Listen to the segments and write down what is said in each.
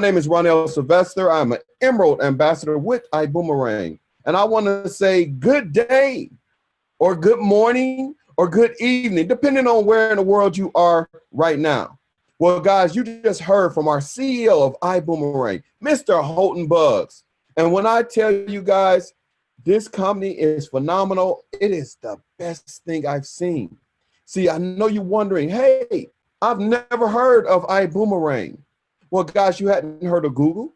name is Ronell Sylvester. I'm an Emerald Ambassador with Ibuumerang. And I want to say good day or good morning or good evening, depending on where in the world you are right now. Well, guys, you just heard from our CEO of Ibuumerang, Mr. Holton Buggs. And when I tell you guys, this company is phenomenal. It is the best thing I've seen. See, I know you're wondering, hey, I've never heard of Ibuumerang. Well, guys, you hadn't heard of Google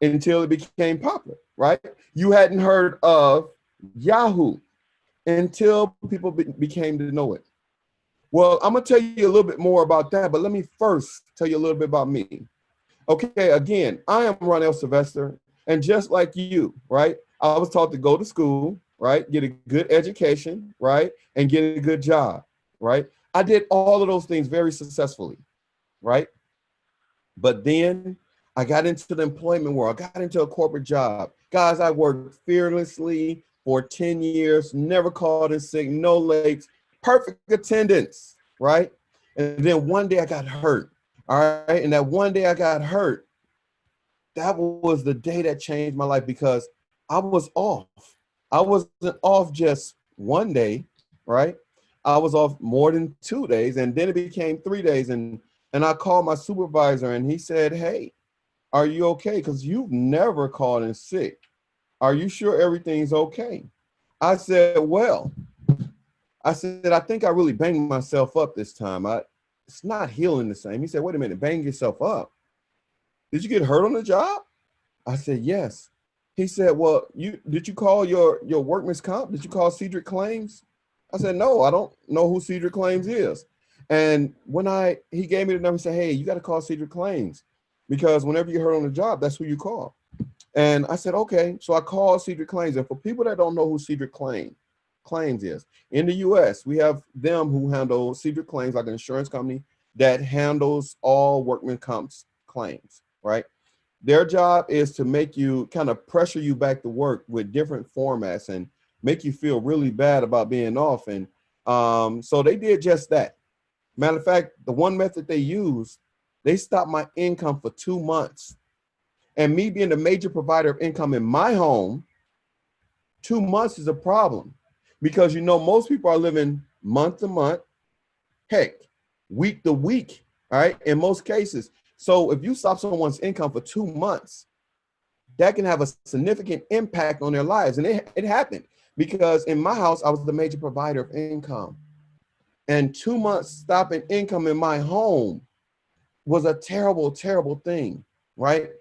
until it became popular, right? You hadn't heard of Yahoo until people became to know it. Well, I'm going to tell you a little bit more about that, but let me first tell you a little bit about me. Okay, again, I am Ronell Sylvester, and just like you, right, I was taught to go to school, right, get a good education, right, and get a good job, right? I did all of those things very successfully, right? But then I got into the employment world, I got into a corporate job. Guys, I worked fearlessly for 10 years, never called in sick, no late, perfect attendance, right? And then one day I got hurt, all right? And that one day I got hurt, that was the day that changed my life because I was off. I wasn't off just one day, right? I was off more than 2 days, and then it became 3 days. And I called my supervisor and he said, hey, are you okay? Because you've never called in sick. Are you sure everything's okay? I said, well, I think I really banged myself up this time. It's not healing the same. He said, wait a minute, bang yourself up. Did you get hurt on the job? I said, yes. He said, well, did you call your workman's comp? Did you call Cedric Claims? I said, no, I don't know who Cedric Claims is. And when he gave me the number and said, hey, you got to call Cedric Claims because whenever you hurt on the job, that's who you call. And I said, okay. So I called Cedric Claims. And for people that don't know who Cedric Claims is, in the US, we have them who handle Cedric Claims, like an insurance company that handles all workman comps claims, right? Their job is to make you kind of pressure you back to work with different formats and make you feel really bad about being off. And so they did just that. Matter of fact, the one method they used, they stopped my income for 2 months. And me being the major provider of income in my home, 2 months is a problem because, you know, most people are living month to month, heck, week to week, all right, in most cases. So if you stop someone's income for 2 months, that can have a significant impact on their lives. And it happened because in my house, I was the major provider of income. And 2 months stopping income in my home was a terrible, terrible thing, right?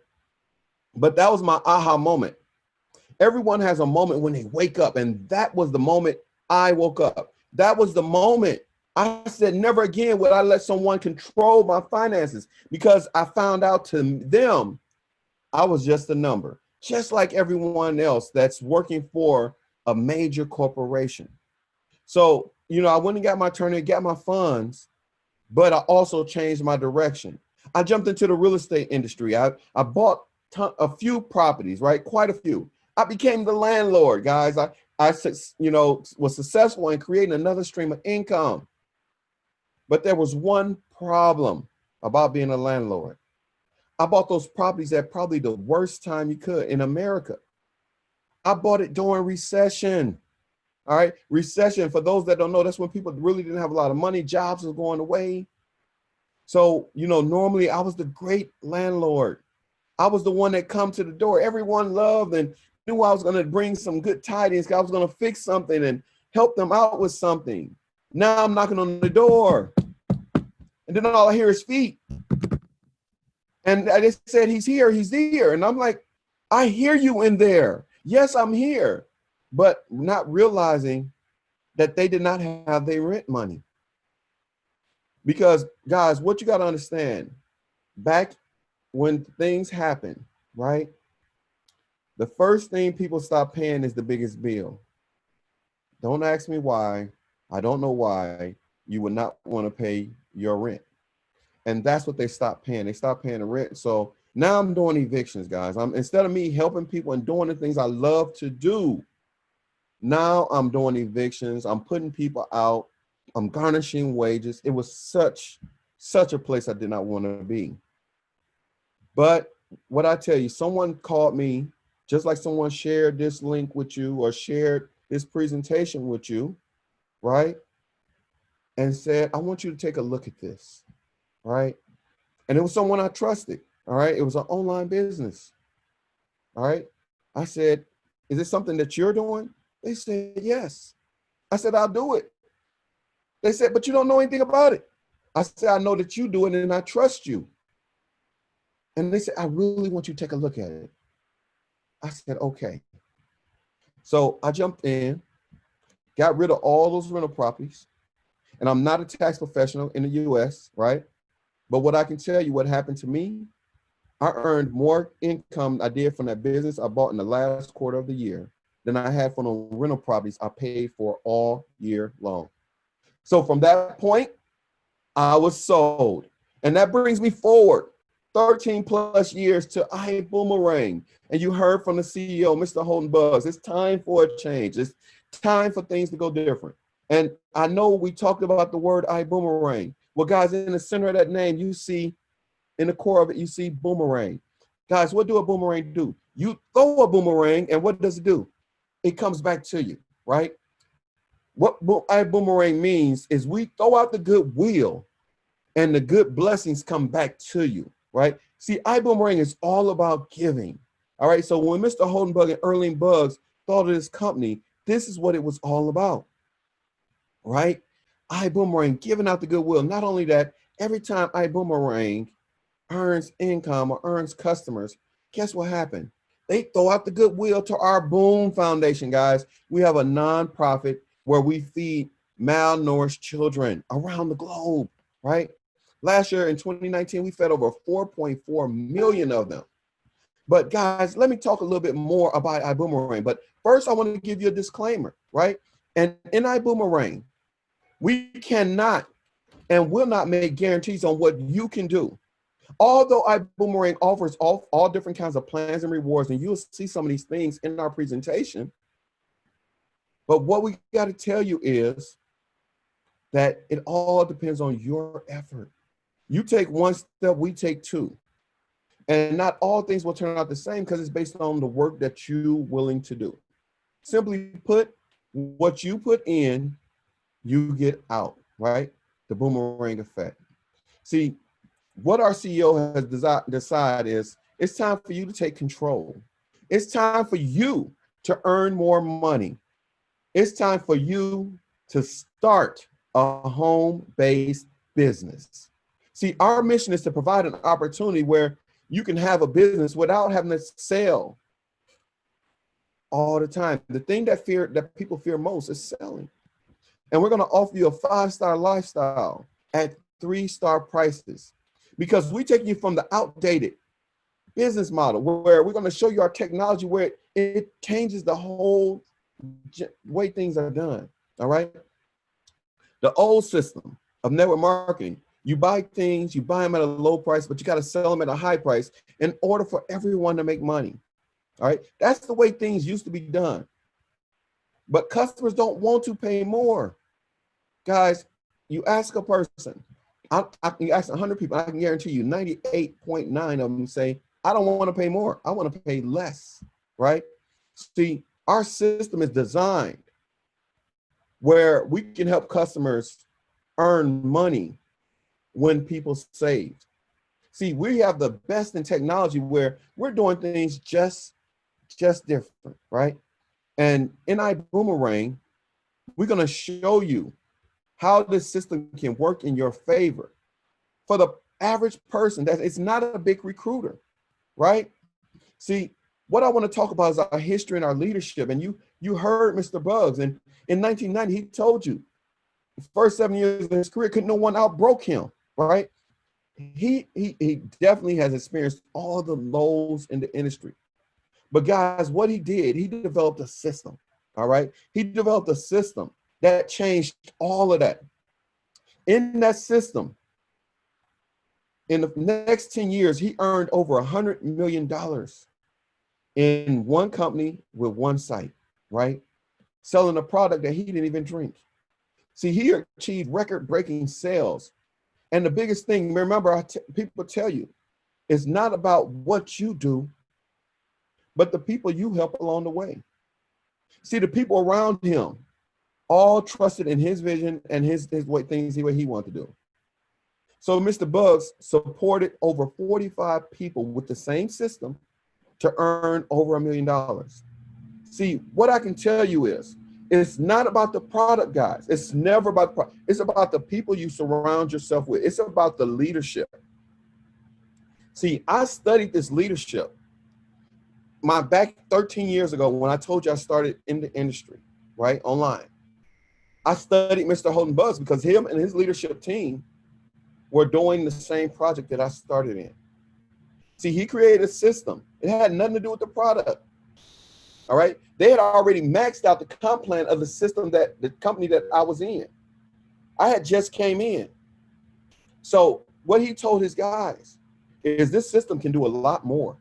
But that was my aha moment. Everyone has a moment when they wake up, and that was the moment I woke up. That was the moment I said, never again would I let someone control my finances because I found out to them, I was just a number, just like everyone else that's working for a major corporation. So, you know, I went and got my attorney, got my funds, but I also changed my direction. I jumped into the real estate industry. I bought a few properties, right? Quite a few. I became the landlord, guys. I you know, was successful in creating another stream of income. But there was one problem about being a landlord. I bought those properties at probably the worst time you could in America. I bought it during recession. All right, recession, for those that don't know, that's when people really didn't have a lot of money, jobs was going away. So, you know, normally I was the great landlord. I was the one that come to the door. Everyone loved and knew I was going to bring some good tidings. I was going to fix something and help them out with something. Now I'm knocking on the door. And then all I hear is feet. And I just said, he's here, he's here. And I'm like, I hear you in there. Yes, I'm here. But not realizing that they did not have their rent money. Because, guys, what you got to understand, back when things happen, right? The first thing people stop paying is the biggest bill. Don't ask me why. I don't know why you would not want to pay your rent. And that's what they stopped paying. They stopped paying the rent. So now I'm doing evictions, guys. Instead of me helping people and doing the things I love to do, now I'm doing evictions. I'm putting people out. I'm garnishing wages. It was such a place I did not want to be. But what I tell you, someone called me, just like someone shared this link with you or shared this presentation with you, right? And said, I want you to take a look at this, right? And it was someone I trusted, all right? It was an online business, all right? I said, is this something that you're doing? They said, yes. I said, I'll do it. They said, but you don't know anything about it. I said, I know that you do it and I trust you. And they said, I really want you to take a look at it. I said, okay. So I jumped in, got rid of all those rental properties. And I'm not a tax professional in the US, right? But what I can tell you, what happened to me, I earned more income I did from that business I bought in the last quarter of the year than I had from the rental properties I paid for all year long. So from that point, I was sold. And that brings me forward 13 plus years to Ibuumerang. And you heard from the CEO, Mr. Holden Buggs, it's time for a change. It's time for things to go different. And I know we talked about the word Ibuumerang. Well, guys, in the center of that name, you see, in the core of it, you see boomerang. Guys, what do a boomerang do? You throw a boomerang, and what does it do? It comes back to you, right? What Ibuumerang means is we throw out the goodwill, and the good blessings come back to you, right? See, Ibuumerang is all about giving, all right? So when Mr. Holdenbug and Erling Buggs thought of this company, this is what it was all about, right? Ibuumerang, giving out the goodwill. Not only that, every time Ibuumerang earns income or earns customers, guess what happened? They throw out the goodwill to our Boom Foundation, guys. We have a nonprofit where we feed malnourished children around the globe, right? Last year in 2019, we fed over 4.4 million of them. But guys, let me talk a little bit more about Ibuumerang. But first, I want to give you a disclaimer, right? And in Ibuumerang, we cannot and will not make guarantees on what you can do. Although Ibuumerang offers all different kinds of plans and rewards, and you'll see some of these things in our presentation. But what we got to tell you is that it all depends on your effort. You take one step, we take two. And not all things will turn out the same because it's based on the work that you're willing to do. Simply put, what you put in, you get out, right? The boomerang effect. See, what our CEO has decided is it's time for you to take control. It's time for you to earn more money. It's time for you to start a home-based business. See, our mission is to provide an opportunity where you can have a business without having to sell all the time. The thing that people fear most is selling. And we're going to offer you a 5-star lifestyle at 3-star prices, because we take you from the outdated business model where we're going to show you our technology where it changes the whole way things are done. All right. The old system of network marketing, you buy things, you buy them at a low price, but you got to sell them at a high price in order for everyone to make money. All right. That's the way things used to be done. But customers don't want to pay more. Guys, you ask a person, you ask 100 people, I can guarantee you 98.9 of them say, I don't want to pay more. I want to pay less, right? See, our system is designed where we can help customers earn money when people save. See, we have the best in technology where we're doing things just different, right? And in Ibuumerang, we're going to show you how this system can work in your favor. For the average person, that it's not a big recruiter, right? See, what I want to talk about is our history and our leadership. And you heard Mr. Buggs, and in 1990, he told you the first 7 years of his career, no one outbroke him, right? He definitely has experienced all the lows in the industry. But guys, what he did, he developed a system, all right? He developed a system that changed all of that. In that system, in the next 10 years, he earned over $100 million in one company with one site, right? Selling a product that he didn't even drink. See, he achieved record-breaking sales. And the biggest thing, remember, people tell you, It's not about what you do, but the people you help along the way. See, the people around him all trusted in his vision and his way, things the way he wanted to do. So Mr. Bugs supported over 45 people with the same system to earn over $1 million. See, what I can tell you is, it's not about the product, guys. It's never about the product. It's about the people you surround yourself with. It's about the leadership. See, I studied this leadership back 13 years ago when I told you I started in the industry, right, online. I studied Mr. Holden Bugs because him and his leadership team were doing the same project that I started in. See, he created a system. It had nothing to do with the product. All right. They had already maxed out the comp plan of the system that the company that I was in. I had just came in. So what he told his guys is this system can do a lot more,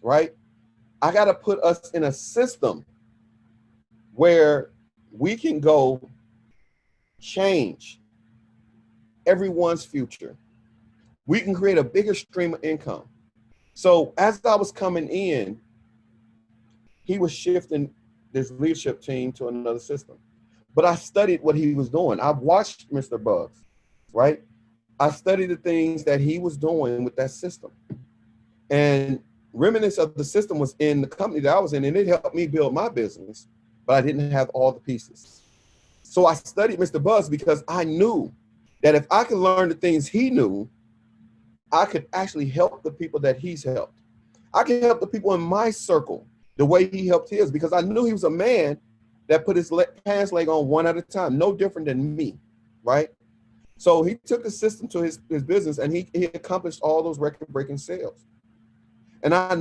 right? I got to put us in a system where we can go change everyone's future. We can create a bigger stream of income. So as I was coming in, he was shifting this leadership team to another system. But I studied what he was doing. I've watched Mr. Bugs, right? I studied the things that he was doing with that system. And remnants of the system was in the company that I was in, and it helped me build my business, but I didn't have all the pieces. So I studied Mr. Bugs because I knew that if I could learn the things he knew, I could actually help the people that he's helped. I could help the people in my circle the way he helped his, because I knew he was a man that put his pants leg on one at a time, no different than me, right? So he took the system to his business, and he accomplished all those record-breaking sales. And I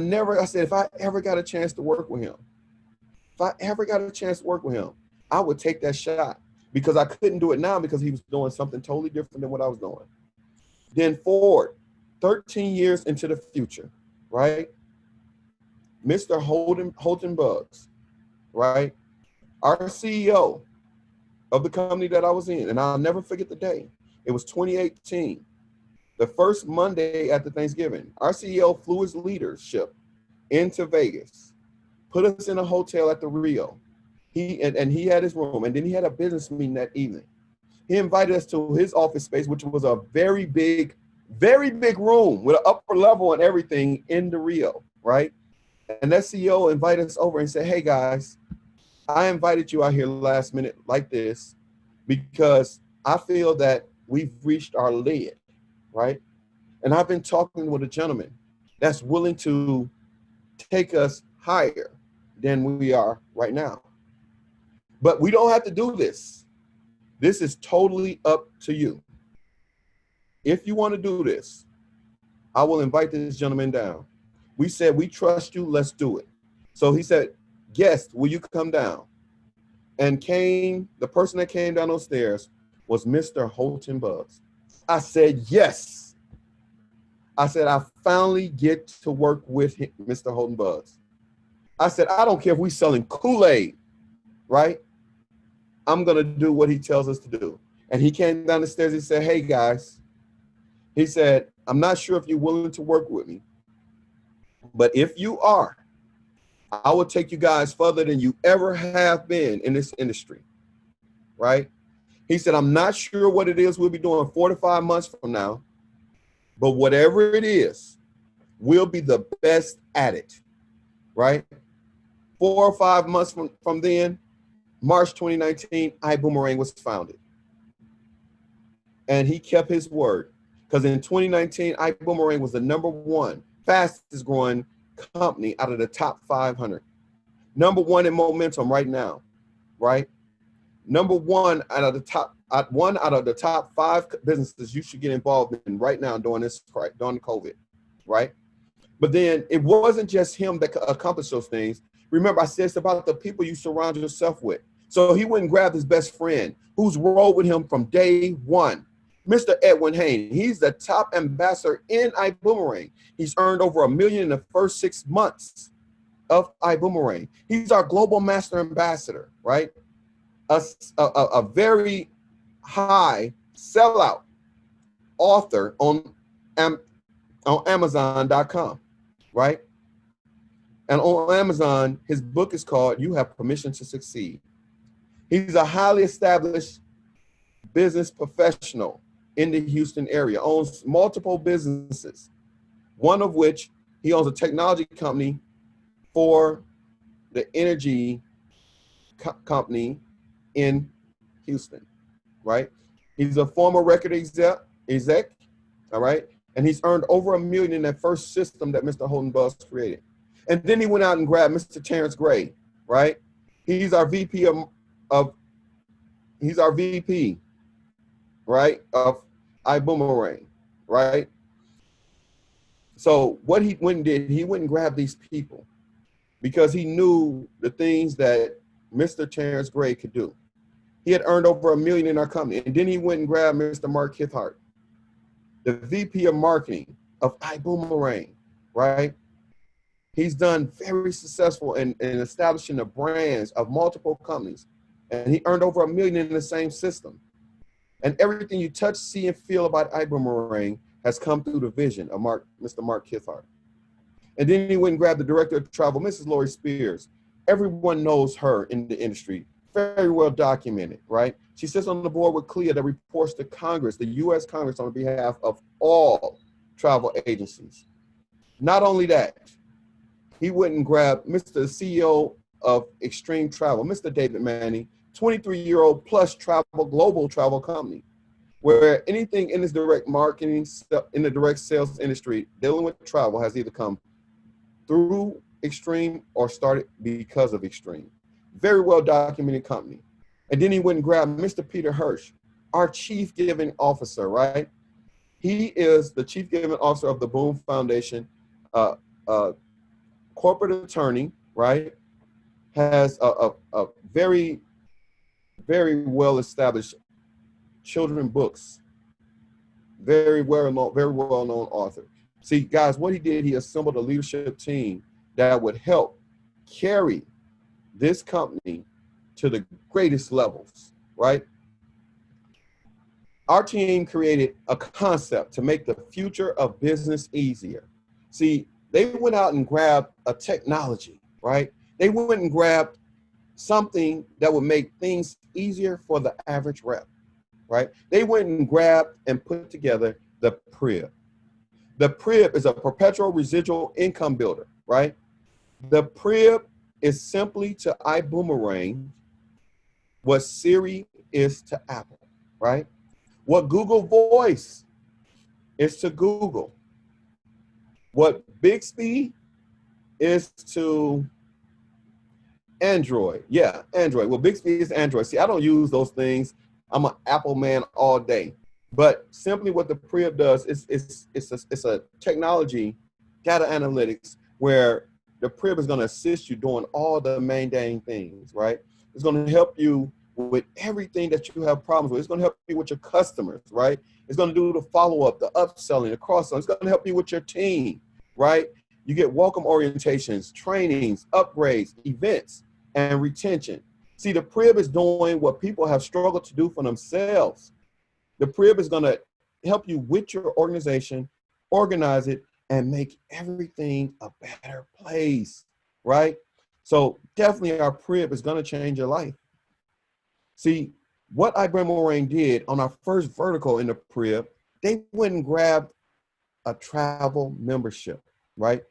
said, if I ever got a chance to work with him, I would take that shot, because I couldn't do it now because he was doing something totally different than what I was doing. Then forward, 13 years into the future, right? Mr. Holden Bugs, right? Our CEO of the company that I was in, and I'll never forget the day. It was 2018, the first Monday after Thanksgiving. Our CEO flew his leadership into Vegas, put us in a hotel at the Rio. He had his room, and then he had a business meeting that evening. He invited us to his office space, which was a very big room with an upper level and everything in the Rio, right? And that CEO invited us over and said, hey guys, I invited you out here last minute like this because I feel that we've reached our lid, right? And I've been talking with a gentleman that's willing to take us higher than we are right now. But we don't have to do this. This is totally up to you. If you want to do this, I will invite this gentleman down. We said, we trust you, let's do it. So he said, guest, will you come down? And the person that came down those stairs was Mr. Holden Bugs. I said, yes. I said, I finally get to work with Mr. Holden Bugs. I said, I don't care if we're selling Kool-Aid, right? I'm going to do what he tells us to do. And he came down the stairs. He said, hey, guys. He said, I'm not sure if you're willing to work with me, but if you are, I will take you guys further than you ever have been in this industry, right? He said, I'm not sure what it is we'll be doing 4 to 5 months from now, but whatever it is, we'll be the best at it, right? 4 or 5 months from then, March 2019, Ibuumerang was founded. And he kept his word, because in 2019, Ibuumerang was the #1 fastest growing company out of the top 500. #1 in momentum right now, right? #1 out of the top 5 businesses you should get involved in right now during COVID, right? But then it wasn't just him that accomplished those things. Remember, I said it's about the people you surround yourself with. So he went and grabbed his best friend, who's rolled with him from day one, Mr. Edwin Hain. He's the top ambassador in Ibuumerang. He's earned over $1 million in the first 6 months of Ibuumerang. He's our global master ambassador, right? A very high sellout author on on Amazon.com, right? And on Amazon, his book is called You Have Permission to Succeed. He's a highly established business professional in the Houston area, owns multiple businesses, one of which he owns a technology company for the energy company in Houston, right? He's a former record exec, all right? And he's earned over $1 million in that first system that Mr. Holden Buzz created. And then he went out and grabbed Mr. Terrence Gray, right? He's our VP he's our VP, right, of Ibuumerang, right? So what he went and did, he went and grabbed these people because he knew the things that Mr. Terrence Gray could do. He had earned over $1 million in our company. And then he went and grabbed Mr. Mark Kithart, the VP of marketing of Ibuumerang, right? He's done very successful in establishing the brands of multiple companies. And he earned over $1 million in the same system. And everything you touch, see, and feel about Ibuumerang has come through the vision of Mr. Mark Kithart. And then he went and grabbed the director of travel, Mrs. Lori Spears. Everyone knows her in the industry, very well documented, right? She sits on the board with CLIA that reports to Congress, the US Congress, on behalf of all travel agencies. Not only that, he went and grabbed Mr. CEO of Extreme Travel, Mr. David Manning, 23-year-old plus global travel company, where anything in this direct marketing, in the direct sales industry dealing with travel has either come through Extreme or started because of Extreme. Very well documented company. And then he went and grabbed Mr. Peter Hirsch, our chief giving officer, right? He is the chief giving officer of the Boom Foundation, corporate attorney, right? Has a very, very well established children books, very well known author. See, guys, what he did, he assembled a leadership team that would help carry this company to the greatest levels, right? Our team created a concept to make the future of business easier. See, they went out and grabbed a technology, right? They went and grabbed something that would make things easier for the average rep, right? They went and grabbed and put together the PRIB. The PRIB is a perpetual residual income builder, right? The PRIB is simply to Ibuumerang what Siri is to Apple, right? What Google Voice is to Google. What Bixby is to Android. Yeah, Android. Well, Bixby is Android. See, I don't use those things. I'm an Apple man all day. But simply what the PRIB does is it's a technology, data analytics, where the PRIB is going to assist you doing all the mundane things, right? It's going to help you with everything that you have problems with. It's going to help you with your customers, right? It's going to do the follow-up, the upselling, the cross-selling. It's going to help you with your team, right? You get welcome orientations, trainings, upgrades, events, and retention. See, the PRIB is doing what people have struggled to do for themselves. The PRIB is going to help you with your organization, organize it, and make everything a better place, right? So definitely our PRIB is going to change your life. See, what Ibuumerang did on our first vertical in the PRIB, they went and grabbed a travel membership, right?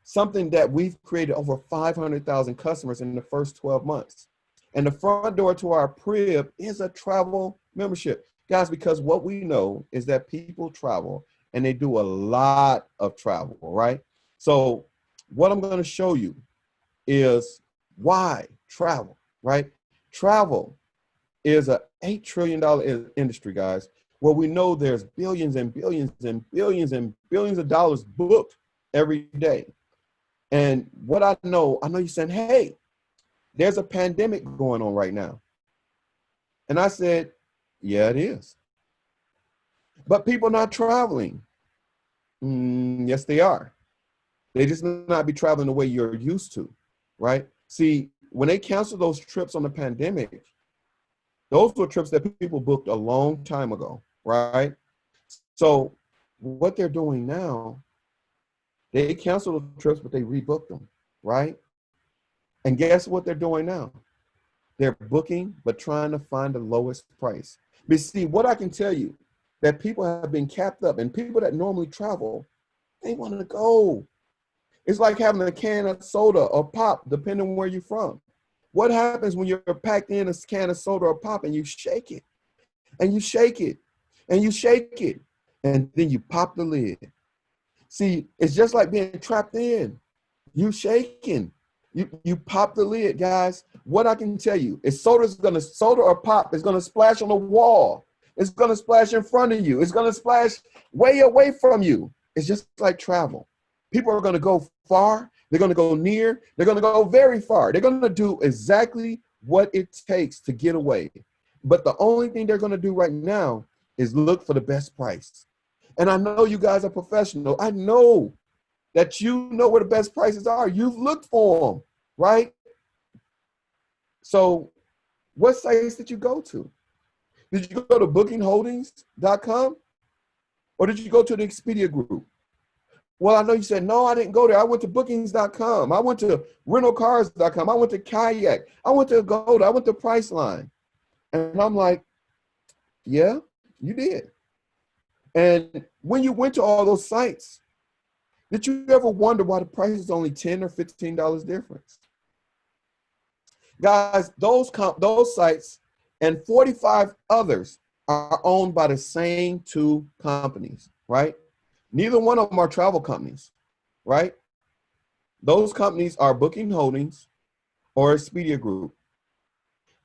Something that we've created over 500,000 customers in the first 12 months. And the front door to our PRIB is a travel membership. Guys, because what we know is that people travel and they do a lot of travel, right? So what I'm going to show you is why travel, right? Travel is an $8 trillion industry, guys, where we know there's billions and billions and billions and billions of dollars booked every day. And what I know you're saying, hey, there's a pandemic going on right now. And I said, yeah, it is. But people not traveling. Yes, they are. They just may not be traveling the way you're used to, right? See, when they canceled those trips on the pandemic, those were trips that people booked a long time ago, right? So what they're doing now They canceled the trips, but they rebooked them, right? And guess what they're doing now? They're booking, but trying to find the lowest price. But see, what I can tell you, that people have been capped up, and people that normally travel, they want to go. It's like having a can of soda or pop, depending on where you're from. What happens when you're packed in a can of soda or pop and you shake it, and you shake it, and you shake it, and then you pop the lid? See, it's just like being trapped in. You shaking. You pop the lid, guys. What I can tell you is soda or pop is gonna splash on the wall. It's gonna splash in front of you. It's gonna splash way away from you. It's just like travel. People are gonna go far. They're gonna go near. They're gonna go very far. They're gonna do exactly what it takes to get away. But the only thing they're gonna do right now is look for the best price. And I know you guys are professional. I know that you know where the best prices are. You've looked for them, right? So what sites did you go to? Did you go to bookingholdings.com or did you go to the Expedia group? Well, I know you said, no, I didn't go there. I went to bookings.com. I went to rentalcars.com. I went to Kayak. I went to Agoda. I went to Priceline. And I'm like, yeah, you did. And when you went to all those sites, did you ever wonder why the price is only $10 or $15 difference? Guys, those sites and 45 others are owned by the same two companies, right? Neither one of them are travel companies, right? Those companies are Booking Holdings or Expedia Group.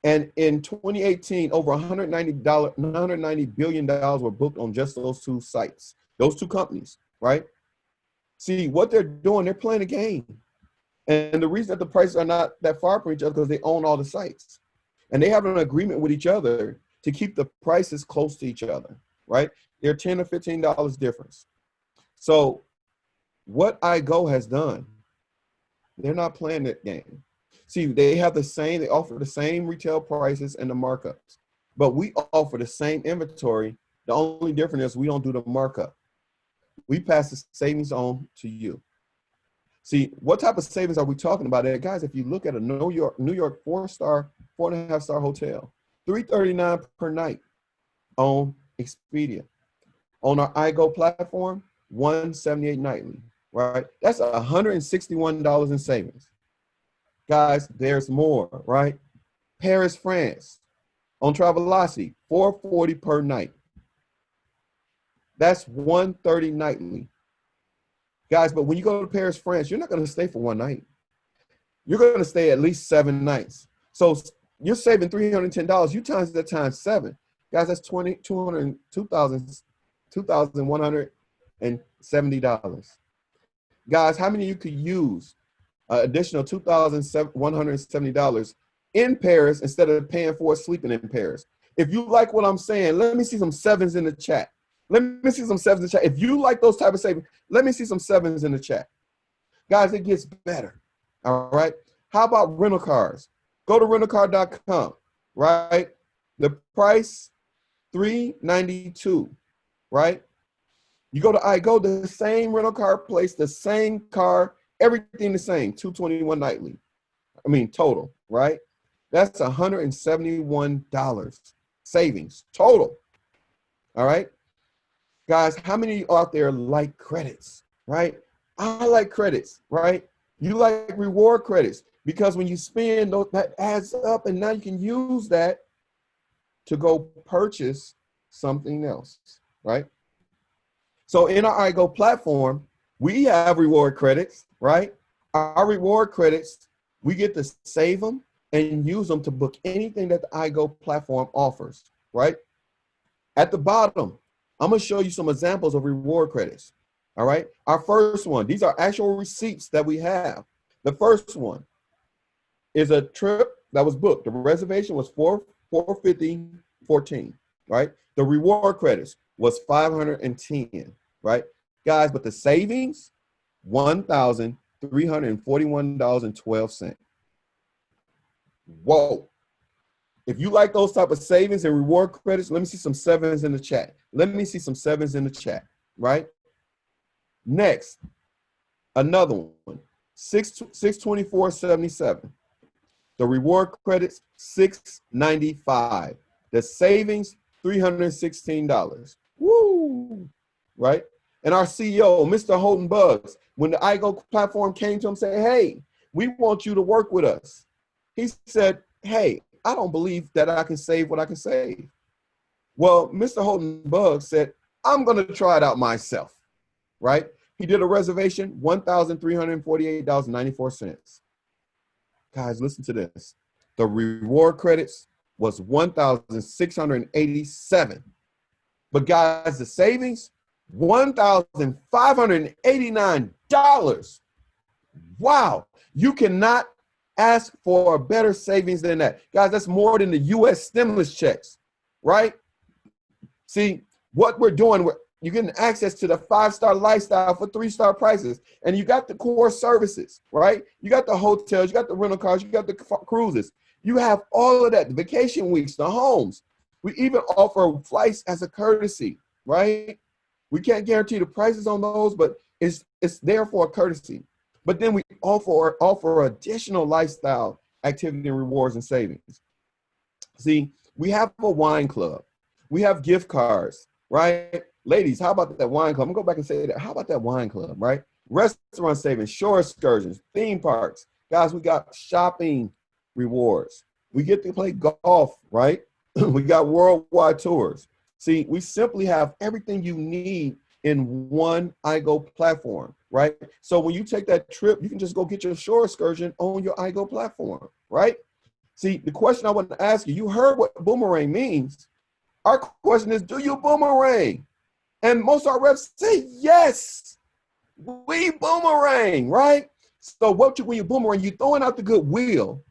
And in 2018, over $190 billion were booked on just those two sites, those two companies, right? See, what they're doing, they're playing a game. And the reason that the prices are not that far from each other because they own all the sites. And they have an agreement with each other to keep the prices close to each other, right? They're $10 or $15 difference. So what iGo has done, they're not playing that game. See, they offer the same retail prices and the markups, but we offer the same inventory. The only difference is we don't do the markup. We pass the savings on to you. See, what type of savings are we talking about there? Guys, if you look at a New York 4-star, 4.5-star hotel, $339 per night on Expedia. On our iGo platform, $178 nightly, right? That's $161 in savings. Guys, there's more, right? Paris, France, on Travelocity, $440 per night. That's $130 nightly. Guys, but when you go to Paris, France, you're not going to stay for one night. You're going to stay at least 7 nights. So you're saving $310. You times that times 7. Guys, that's $2,170. Guys, how many of you could use additional $2,170 in Paris instead of paying for sleeping in Paris? If you like what I'm saying, let me see some 7s in the chat. Let me see some 7s in the chat. If you like those type of savings, let me see some 7s in the chat. Guys, it gets better. All right. How about rental cars? Go to rentalcar.com, right? The price, $392, right? You go to iGo, the same rental car place, the same car, everything the same, $221 nightly. I mean, total, right? That's $171 savings total. All right. Guys, how many of you out there like credits, right? I like credits, right? You like reward credits because when you spend, that adds up and now you can use that to go purchase something else, right? So in our iGo platform, we have reward credits, right? Our reward credits, we get to save them and use them to book anything that the iGo platform offers, right? At the bottom, I'm going to show you some examples of reward credits. All right. Our first one, these are actual receipts that we have. The first one is a trip that was booked. The reservation was $450.14, right? The reward credits was $510, right? Guys, but the savings, $1,341.12. Whoa. If you like those type of savings and reward credits, let me see some 7s in the chat. Let me see some 7s in the chat, right? Next, Another one, 624.77. The reward credits, $695. The savings, $316. Woo! Right? And our CEO, Mr. Holden Buggs, when the iGo platform came to him, said, hey, we want you to work with us. He said, hey, I don't believe that I can save what I can save. Well, Mr. Holden Buggs said, I'm going to try it out myself, right? He did a reservation, $1,348.94. Guys, listen to this. The reward credits was $1,687. But guys, the savings, $1,589. Wow. You cannot ask for a better savings than that. Guys, that's more than the US stimulus checks, right? See, what we're doing, you're getting access to the 5-star lifestyle for 3-star prices. And you got the core services, right? You got the hotels, you got the rental cars, you got the cruises. You have all of that, the vacation weeks, the homes. We even offer flights as a courtesy, right? We can't guarantee the prices on those, but it's there for a courtesy. But then we offer additional lifestyle activity and rewards and savings. See, we have a wine club. We have gift cards, right? Ladies, how about that wine club? I'm gonna go back and say that. How about that wine club, right? Restaurant savings, shore excursions, theme parks. Guys, we got shopping rewards. We get to play golf, right? We got worldwide tours. See, we simply have everything you need in one iGo platform, right? So when you take that trip, you can just go get your shore excursion on your iGo platform, right? See, the question I want to ask you, you heard what boomerang means. Our question is, do you boomerang? And most of our reps say, yes, we boomerang, right? So when you boomerang, you're throwing out the goodwill,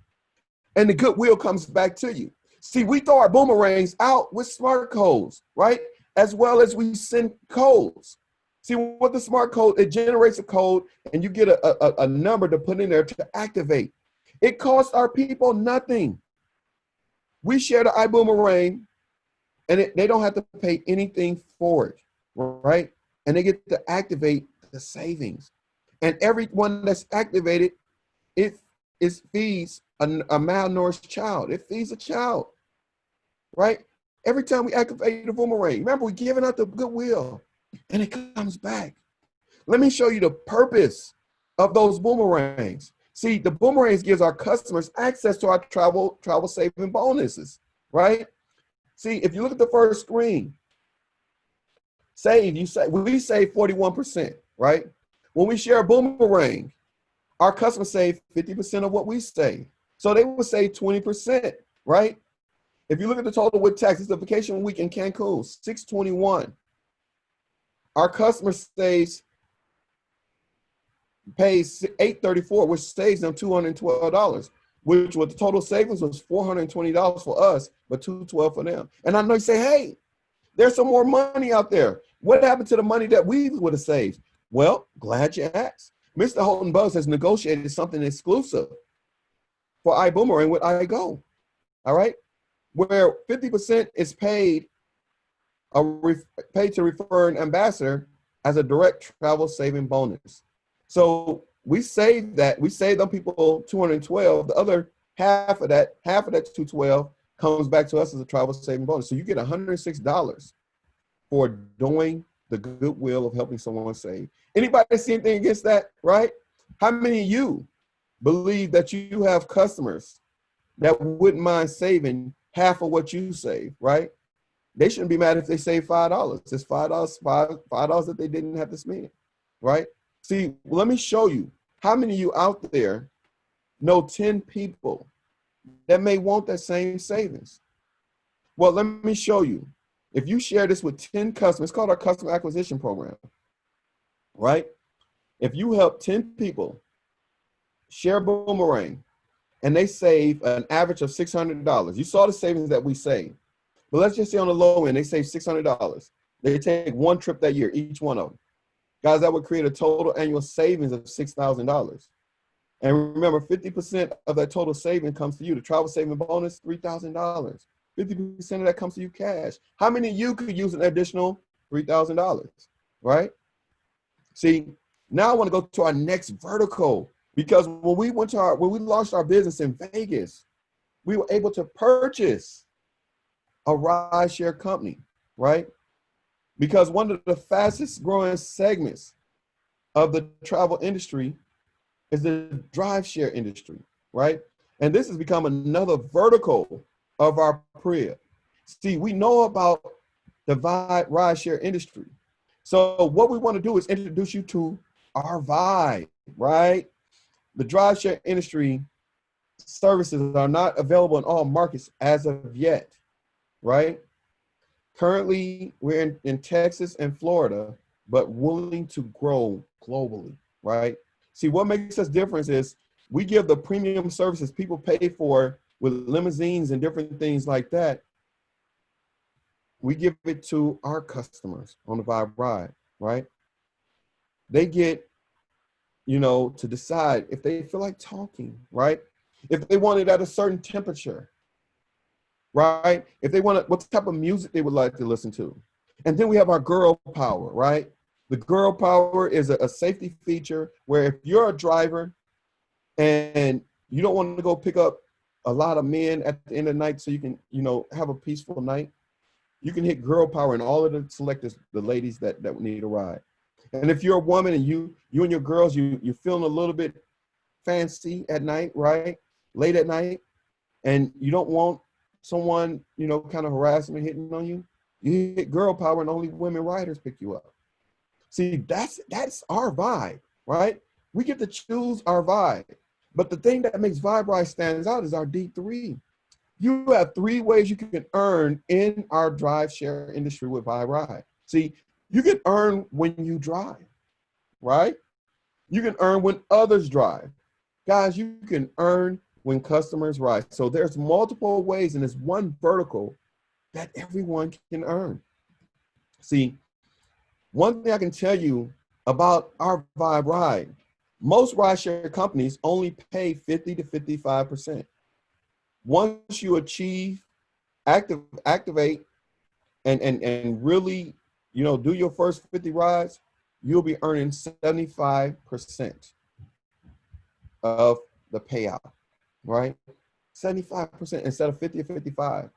and the goodwill comes back to you. See, we throw our boomerangs out with smart codes, right? As well as we send codes. See, what the smart code, it generates a code, and you get a number to put in there to activate. It costs our people nothing. We share the iBoomerang, and they don't have to pay anything for it, right? And they get to activate the savings. And everyone that's activated, it feeds a malnourished child. It feeds a child, right? Every time we activate the boomerang, remember, we're giving out the goodwill, and it comes back. Let me show you the purpose of those boomerangs. See, the boomerangs gives our customers access to our travel saving bonuses, right? See, if you look at the first screen, we save 41%, right? When we share a boomerang, our customers save 50% of what we save. So they will save 20%, right? If you look at the total with tax, it's the vacation week in Cancun, $621. Our customer pays $834, which saves them $212, which was the total savings was $420 for us, but $212 for them. And I know you say, hey, there's some more money out there. What happened to the money that we would have saved? Well, glad you asked. Mr. Holden Buzz has negotiated something exclusive for iBoomerang with iGo, all right? Where 50% is paid to refer an ambassador as a direct travel saving bonus. So we save them people $212. The other half of that $212 comes back to us as a travel saving bonus. So you get $106 for doing the goodwill of helping someone save. Anybody see anything against that, right? How many of you believe that you have customers that wouldn't mind saving half of what you save, right? They shouldn't be mad if they save $5. It's $5 that they didn't have to spend, right? See, let me show you how many of you out there know 10 people that may want that same savings. Well, let me show you. If you share this with 10 customers, it's called our customer acquisition program, right? If you help 10 people share Boomerang and they save an average of $600, you saw the savings that we saved. But let's just say on the low end, they save $600. They take one trip that year, each one of them. Guys, that would create a total annual savings of $6,000. And remember, 50% of that total saving comes to you. The travel saving bonus, $3,000. 50% of that comes to you cash. How many of you could use an additional $3,000, right? See, Now I want to go to our next vertical, because when we launched our business in Vegas, we were able to purchase a ride share company, right? Because one of the fastest growing segments of the travel industry is the drive share industry, right? And this has become another vertical of our PRIA. See, we know about the ride share industry. So what we want to do is introduce you to our vibe, right? The drive share industry services are not available in all markets as of yet, right? Currently, we're in Texas and Florida, but willing to grow globally, right? See, what makes us different is we give the premium services people pay for with limousines and different things like that. We give it to our customers on the Vibe Ride, right? They get, to decide if they feel like talking, right? If they want it at a certain temperature, right? If they want what type of music they would like to listen to. And then we have our girl power, right? The girl power is a safety feature where if you're a driver and you don't want to go pick up a lot of men at the end of the night so you can, have a peaceful night, you can hit girl power and all of the selectors, the ladies that need a ride. And if you're a woman and you and your girls, you're feeling a little bit fancy at night, right? Late at night, and you don't want someone, kind of harassing or hitting on you, you hit girl power and only women riders pick you up. See, that's our vibe, right? We get to choose our vibe. But the thing that makes Vibe Ride stands out is our D3. You have 3 ways you can earn in our drive share industry with Vibe Ride. See, you can earn when you drive, right? You can earn when others drive. Guys, you can earn when customers ride. So there's multiple ways, and it's one vertical that everyone can earn. See, one thing I can tell you about our Vibe Ride, most rideshare companies only pay 50 to 55%. Once you achieve, activate, and really, do your first 50 rides, you'll be earning 75% of the payout, right? 75% instead of 50 or 55.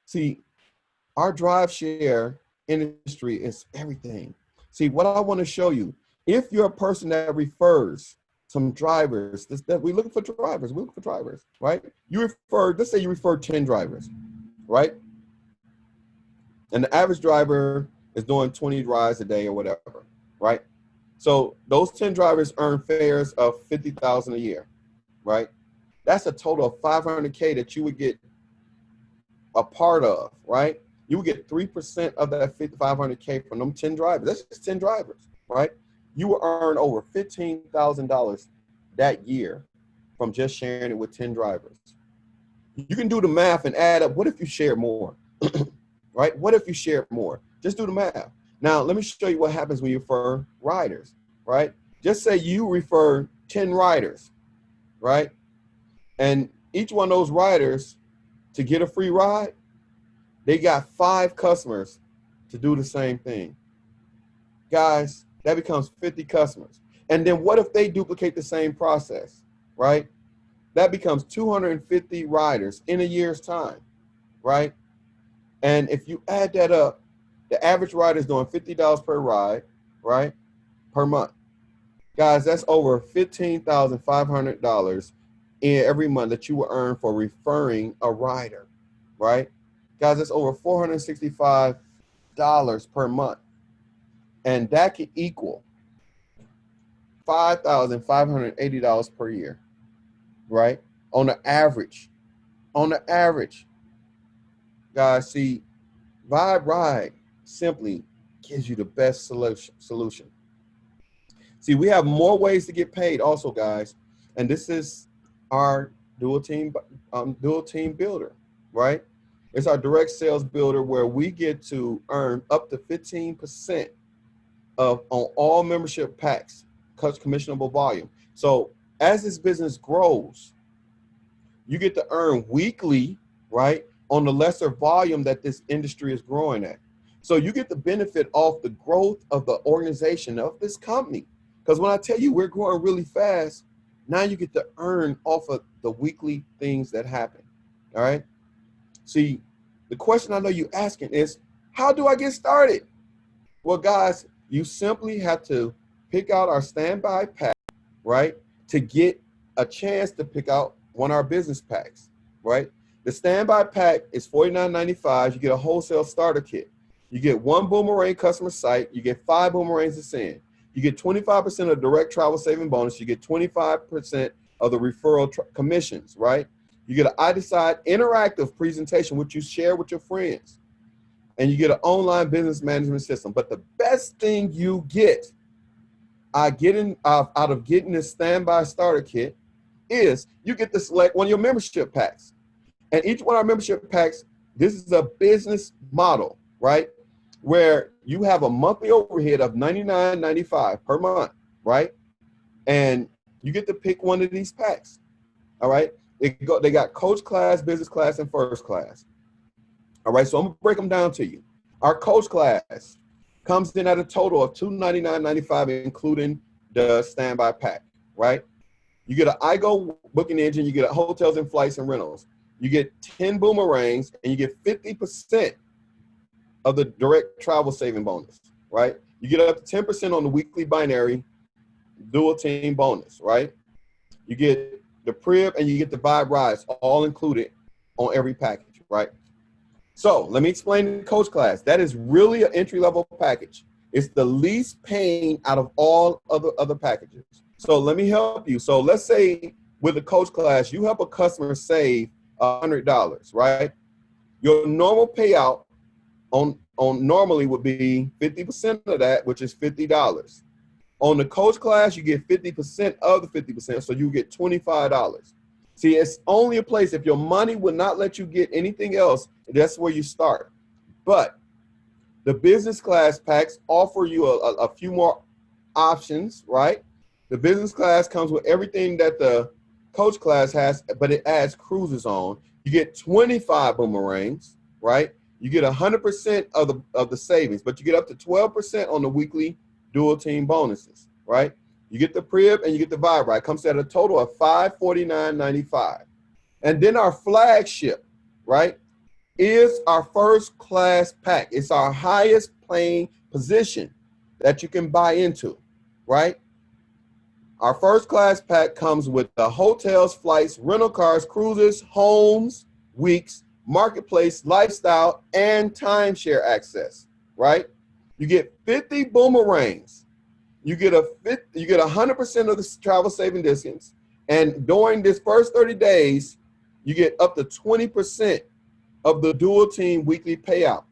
See, our drive share industry is everything. See, what I want to show you, if you're a person that refers some drivers, we're looking for drivers, right? Let's say you refer 10 drivers, right? And the average driver is doing 20 rides a day or whatever, right? So those 10 drivers earn fares of $50,000 a year, right? That's a total of $500K that you would get a part of, right? You would get 3% of that $500K from them 10 drivers. That's just 10 drivers, right? You will earn over $15,000 that year from just sharing it with 10 drivers. You can do the math and add up. What if you share more, right? What if you share more? Just do the math. Now, let me show you what happens when you refer riders, right? Just say you refer 10 riders, right? And each one of those riders, to get a free ride, they got 5 customers to do the same thing. Guys, that becomes 50 customers. And then what if they duplicate the same process, right? That becomes 250 riders in a year's time, right? And if you add that up, the average rider is doing $50 per ride, right? Per month. Guys, that's over $15,500 in every month that you will earn for referring a rider, right? Guys, that's over $465 per month. And that could equal $5,580 per year, right? On the average. Guys, see, Vibe Ride simply gives you the best solution. See, we have more ways to get paid also, guys. And this is our dual team builder, right? It's our direct sales builder where we get to earn up to 15% on all membership packs, commissionable volume. So as this business grows, you get to earn weekly, right, on the lesser volume that this industry is growing at. So you get the benefit of the growth of the organization of this company. Because when I tell you we're growing really fast, now you get to earn off of the weekly things that happen. All right. See, the question I know you asking is, how do I get started? Well, guys, you simply have to pick out our standby pack, right? To get a chance to pick out one of our business packs, right? The standby pack is $49.95. You get a wholesale starter kit. You get 1 Boomerang customer site. You get 5 boomerangs to send. You get 25% of direct travel saving bonus. You get 25% of the referral commissions, right? You get an I Decide interactive presentation, which you share with your friends. And you get an online business management system. But the best thing you get out of getting this standby starter kit is you get to select one of your membership packs. And each one of our membership packs, this is a business model, right? Where you have a monthly overhead of $99.95 per month, right? And you get to pick one of these packs, all right? They got coach class, business class, and first class. All right, so I'm gonna break them down to you. Our coach class comes in at a total of $299.95, including the standby pack, right? You get an iGo booking engine, you get hotels and flights and rentals. You get 10 boomerangs, and you get 50% of the direct travel saving bonus, right? You get up to 10% on the weekly binary dual team bonus, right? You get the Prib and you get the Vibe rides, all included on every package, right? So let me explain the coach class. That is really an entry-level package. It's the least paying out of all other packages. So let me help you. So let's say with the coach class, you help a customer save $100, right? Your normal payout on normally would be 50% of that, which is $50. On the coach class, you get 50% of the 50%, so you get $25. See, it's only a place, if your money would not let you get anything else, that's where you start. But the business class packs offer you a few more options, right? The business class comes with everything that the coach class has, but it adds cruises on. You get 25 boomerangs, right? You get 100% of the savings, but you get up to 12% on the weekly dual team bonuses, right? You get the Prib and you get the Vibe ride. Comes at a total of $549.95. And then our flagship, right, is our first class pack. It's our highest paying position that you can buy into, right? Our first class pack comes with the hotels, flights, rental cars, cruises, homes, weeks, marketplace, lifestyle, and timeshare access, right? You get 50 boomerangs. You get 100% of the travel saving distance. And during this first 30 days, you get up to 20% of the dual team weekly payout.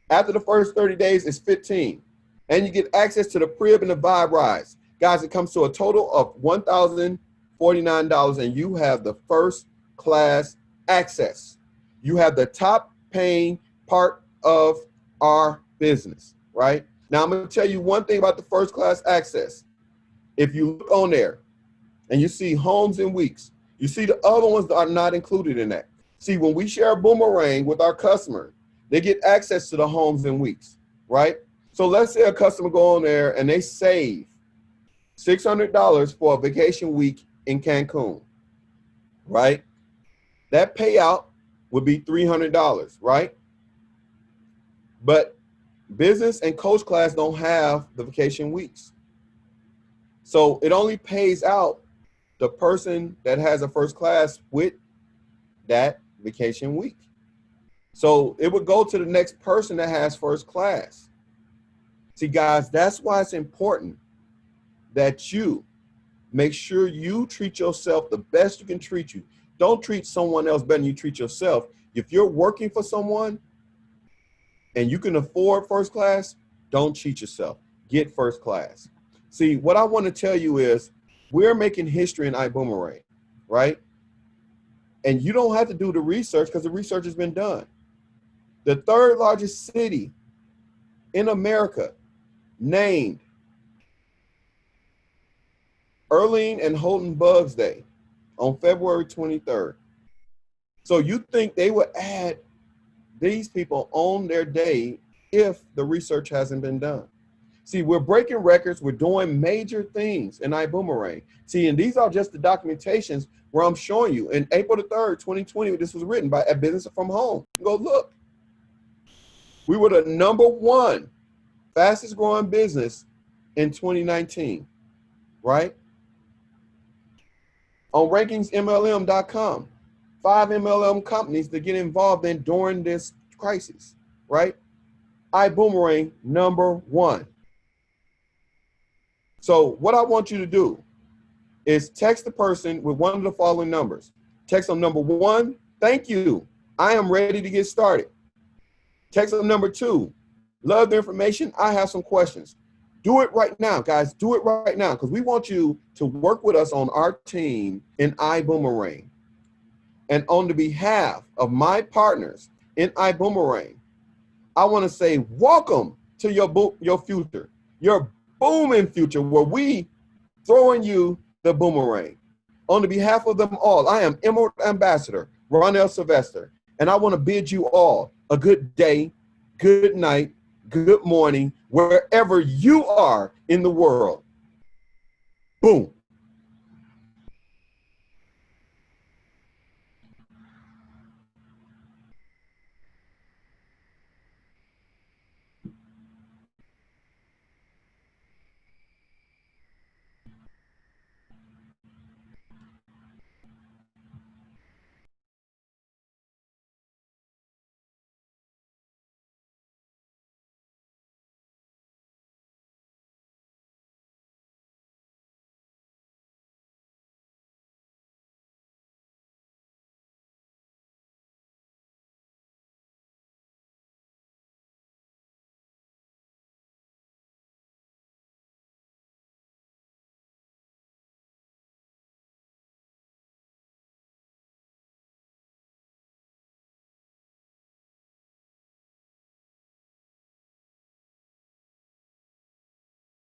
After the first 30 days, it's 15. And you get access to the Prib and the Vibe rides. Guys, it comes to a total of $1,049, and you have the first class access. You have the top paying part of our business, right? Now, I'm going to tell you one thing about the first class access. If you look on there and you see homes and weeks, you see the other ones that are not included in that. See, when we share a boomerang with our customer, they get access to the homes and weeks, right? So let's say a customer go on there and they save $600 for a vacation week in Cancun, right? That payout would be $300, right? But business and coach class don't have the vacation weeks. So it only pays out the person that has a first class with that vacation week. So it would go to the next person that has first class. See, guys, that's why it's important that you make sure you treat yourself the best you can treat you. Don't treat someone else better than you treat yourself. If you're working for someone and you can afford first class, don't cheat yourself. Get first class. See, what I want to tell you is we're making history in Ibuumerang, right? And you don't have to do the research because the research has been done. The third largest city in America named Erling and Houghton Bugs Day on February 23rd. So you think they would add these people on their day if the research hasn't been done. See, we're breaking records. We're doing major things in Ibuumerang. See, and these are just the documentations where I'm showing you. In April the 3rd, 2020, this was written by A Business from Home. Go look. We were the #1 fastest growing business in 2019, right? On rankingsmlm.com, 5 MLM companies to get involved in during this crisis, right? Ibuumerang #1. So what I want you to do is text the person with one of the following numbers. Text them #1, thank you, I am ready to get started. Text them #2, love the information, I have some questions. Do it right now, guys. Do it right now, because we want you to work with us on our team in Ibuumerang. And on the behalf of my partners in Ibuumerang, I want to say welcome to your future, your booming future, where we throwing you the boomerang. On the behalf of them all, I am Emerald Ambassador Ronell Sylvester, and I want to bid you all a good day, good night, good morning, wherever you are in the world. Boom.